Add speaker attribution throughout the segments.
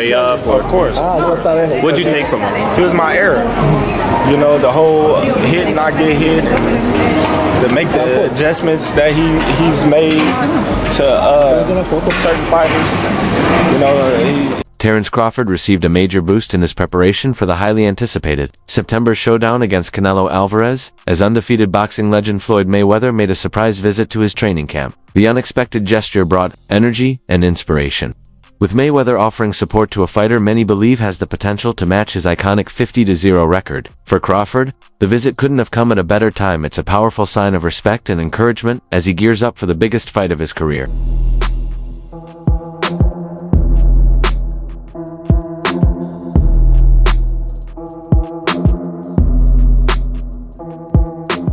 Speaker 1: way up?
Speaker 2: Of course.
Speaker 1: What'd you take from him?
Speaker 2: He was my era. You know, the whole hit, not get hit, and to make the adjustments that he's made to certain fighters. You know,
Speaker 3: Terence Crawford received a major boost in his preparation for the highly anticipated September showdown against Canelo Alvarez, as undefeated boxing legend Floyd Mayweather made a surprise visit to his training camp. The unexpected gesture brought energy and inspiration, with Mayweather offering support to a fighter many believe has the potential to match his iconic 50-0 record. For Crawford, the visit couldn't have come at a better time. It's a powerful sign of respect and encouragement as he gears up for the biggest fight of his career.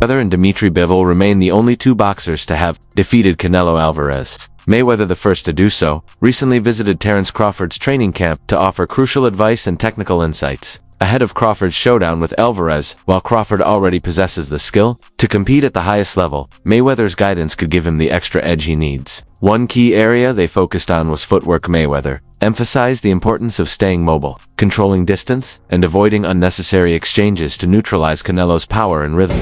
Speaker 3: Mayweather and Dimitri Bivol remain the only two boxers to have defeated Canelo Alvarez. Mayweather, the first to do so, recently visited Terence Crawford's training camp to offer crucial advice and technical insights ahead of Crawford's showdown with Alvarez. While Crawford already possesses the skill to compete at the highest level, Mayweather's guidance could give him the extra edge he needs. One key area they focused on was footwork. Mayweather emphasized the importance of staying mobile, controlling distance, and avoiding unnecessary exchanges to neutralize Canelo's power and rhythm.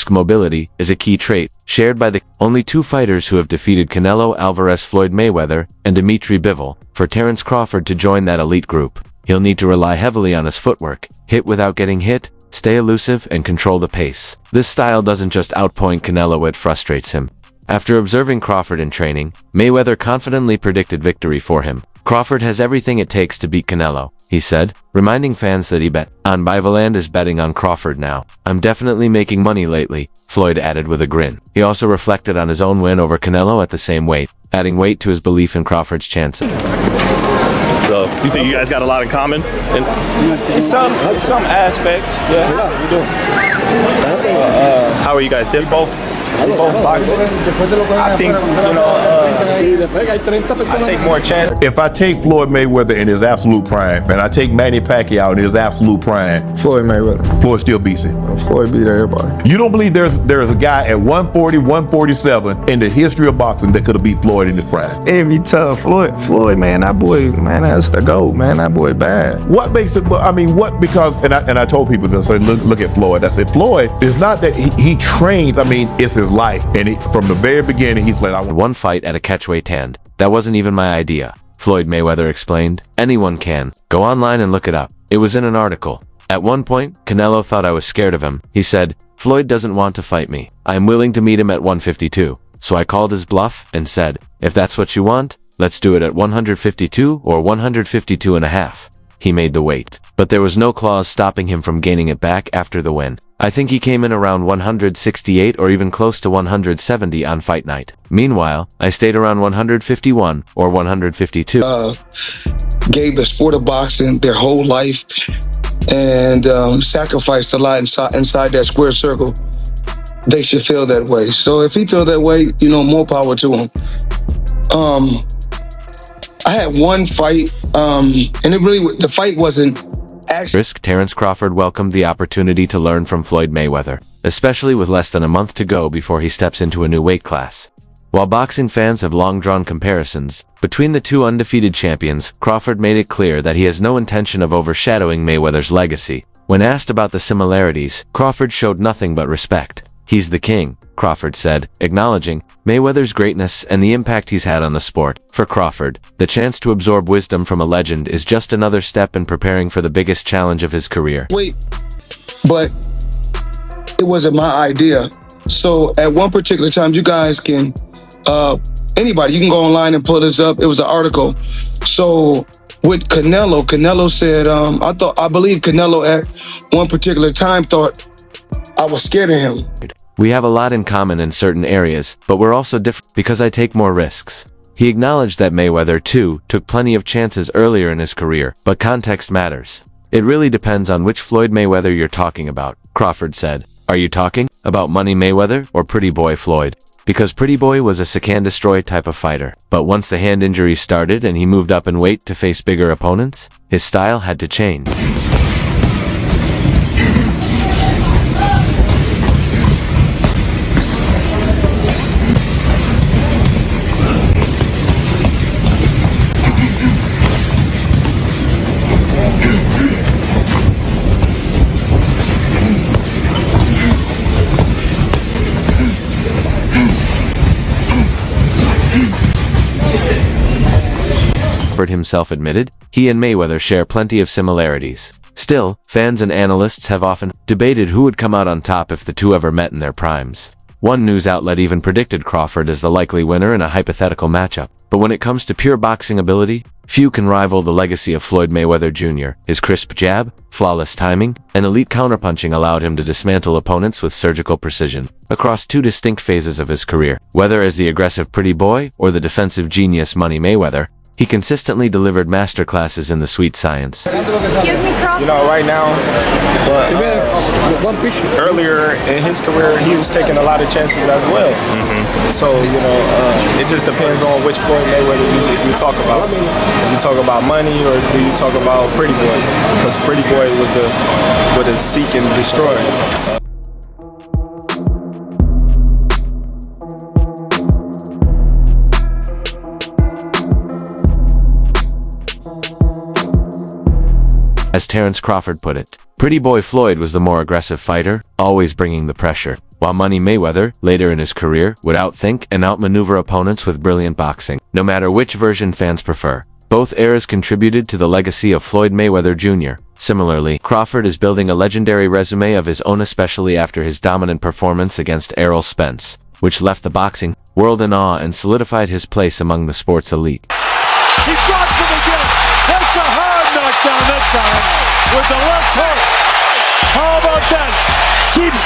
Speaker 3: Mobility is a key trait shared by the only two fighters who have defeated Canelo Alvarez, Floyd Mayweather, and Dimitri Bivol. For Terence Crawford to join that elite group, he'll need to rely heavily on his footwork, hit without getting hit, stay elusive, and control the pace. This style doesn't just outpoint Canelo, it frustrates him. After observing Crawford in training, Mayweather confidently predicted victory for him. Crawford has everything it takes to beat Canelo, he said, reminding fans that he bet on Bivaland is betting on Crawford now. I'm definitely making money lately, Floyd added with a grin. He also reflected on his own win over Canelo at the same weight, adding weight to his belief in Crawford's chances.
Speaker 1: So, you think you guys got a lot in common?
Speaker 2: in some aspects, yeah, we do.
Speaker 1: How are you guys different?
Speaker 2: We both box. I think, you know, I take more chances.
Speaker 4: If I take Floyd Mayweather in his absolute prime, and I take Manny Pacquiao in his absolute prime,
Speaker 5: Floyd Mayweather.
Speaker 4: Floyd still beats him.
Speaker 5: Floyd beat everybody.
Speaker 4: You don't believe there's a guy at 140, 147 in the history of boxing that could have beat Floyd in his prime?
Speaker 5: It'd be tough. Floyd, man, that boy, man, that's the GOAT, man. That boy bad.
Speaker 4: What makes it, I mean, what, because, and I told people to say, look at Floyd. I said, Floyd, it's not that he trains, I mean, it's his life. And from the very beginning, he's like, I want
Speaker 3: one fight at a catchweight hand. That wasn't even my idea, Floyd Mayweather explained. Anyone can. Go online and look it up. It was in an article. At one point, Canelo thought I was scared of him. He said, Floyd doesn't want to fight me. I am willing to meet him at 152. So I called his bluff and said, if that's what you want, let's do it at 152 or 152 and a half. He made the weight, but there was no clause stopping him from gaining it back after the win. I think he came in around 168 or even close to 170 on fight night. Meanwhile, I stayed around 151 or 152.
Speaker 6: Gave the sport of boxing their whole life and sacrificed a lot inside that square circle. They should feel that way. So if he feel that way, you know, more power to him. I had one fight, and the fight wasn't actually.
Speaker 3: Terence Crawford welcomed the opportunity to learn from Floyd Mayweather, especially with less than a month to go before he steps into a new weight class. While boxing fans have long drawn comparisons between the two undefeated champions, Crawford made it clear that he has no intention of overshadowing Mayweather's legacy. When asked about the similarities, Crawford showed nothing but respect. He's the king, Crawford said, acknowledging Mayweather's greatness and the impact he's had on the sport. For Crawford, the chance to absorb wisdom from a legend is just another step in preparing for the biggest challenge of his career.
Speaker 6: Wait, but it wasn't my idea. So at one particular time, you guys can, anybody, you can go online and pull this up. It was an article. So with Canelo said, I believe Canelo at one particular time thought I was scared of him.
Speaker 3: We have a lot in common in certain areas, but we're also different because I take more risks. He acknowledged that Mayweather, too, took plenty of chances earlier in his career, but context matters. It really depends on which Floyd Mayweather you're talking about, Crawford said. Are you talking about Money Mayweather or Pretty Boy Floyd? Because Pretty Boy was a can-destroy type of fighter. But once the hand injury started and he moved up in weight to face bigger opponents, his style had to change. Crawford himself admitted, he and Mayweather share plenty of similarities. Still, fans and analysts have often debated who would come out on top if the two ever met in their primes. One news outlet even predicted Crawford as the likely winner in a hypothetical matchup. But when it comes to pure boxing ability, few can rival the legacy of Floyd Mayweather Jr. His crisp jab, flawless timing, and elite counterpunching allowed him to dismantle opponents with surgical precision across two distinct phases of his career. Whether as the aggressive Pretty Boy or the defensive genius Money Mayweather, he consistently delivered masterclasses in the sweet science.
Speaker 7: Excuse me, Crawford?
Speaker 2: You know, right now, but earlier in his career, he was taking a lot of chances as well. So, you know, it just depends on which Floyd Mayweather you talk about. If you talk about Money or do you talk about Pretty Boy? Because Pretty Boy was the seek and destroy.
Speaker 3: As Terence Crawford put it, Pretty Boy Floyd was the more aggressive fighter, always bringing the pressure, while Money Mayweather, later in his career, would outthink and outmaneuver opponents with brilliant boxing. No matter which version fans prefer, both eras contributed to the legacy of Floyd Mayweather Jr. Similarly, Crawford is building a legendary resume of his own, especially after his dominant performance against Errol Spence, which left the boxing world in awe and solidified his place among the sport's elite.
Speaker 8: He drops him again. That's a hard knockdown that time with the left hook. How about that? Keeps